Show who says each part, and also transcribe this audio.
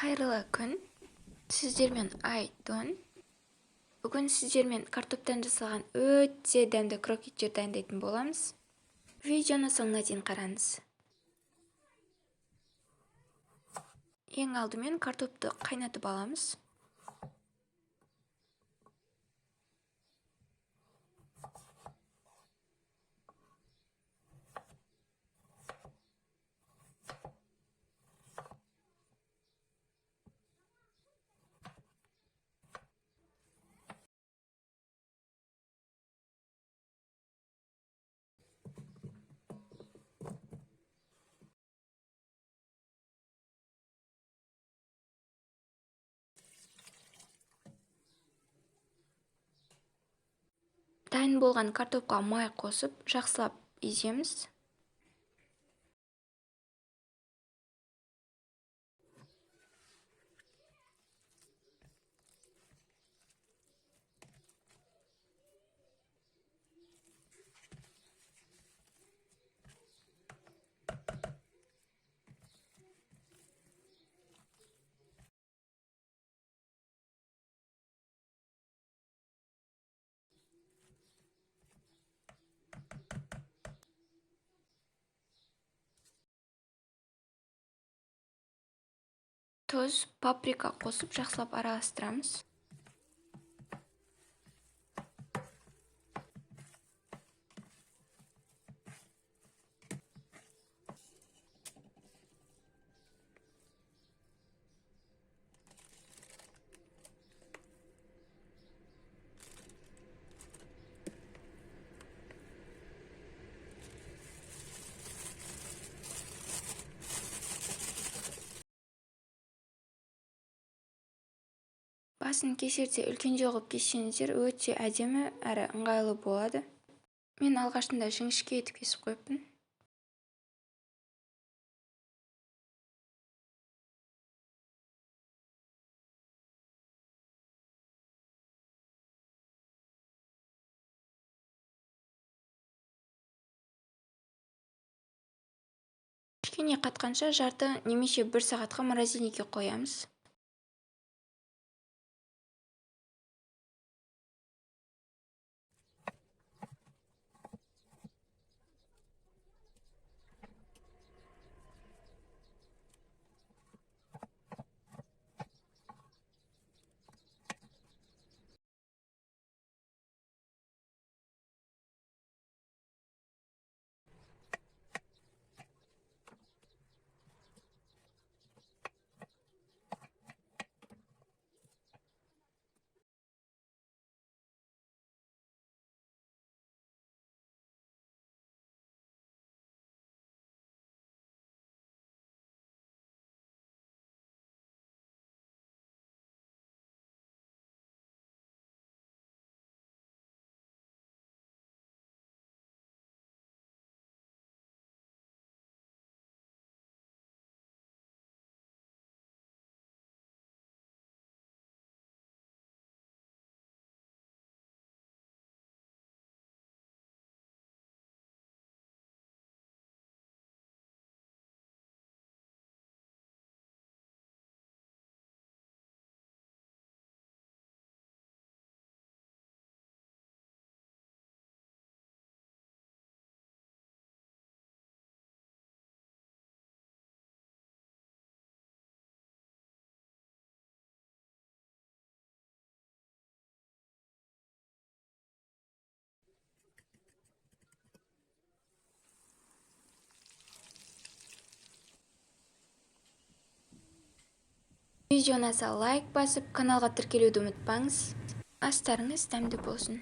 Speaker 1: Қайырлы күн. Сіздермен Айтон. Бүгін сіздермен картоптан жасалған өте дәмді крокеттер дайындайтын боламыз. Видеоны соңына дейін қараңыз. Ең алдымен картопты қайнатып аламыз. Дайын болған картопқа май қосып, жақсылап еземіз. Тұз, паприка қосып, жақсылап араластырамыз. Басын кесерде үлкендеу қылып кессеңіздер өте әдемі әрі ыңғайлы болады. Мен алғашында жіңішке етіп кесіп қойыппын. Кішкене қатқанша жарты немесе 1 сағатқа морозильникке қоямыз. Видеоны лайк басып, каналға тіркелуді ұмытпаңыз. Астарыңыз дәмді болсын.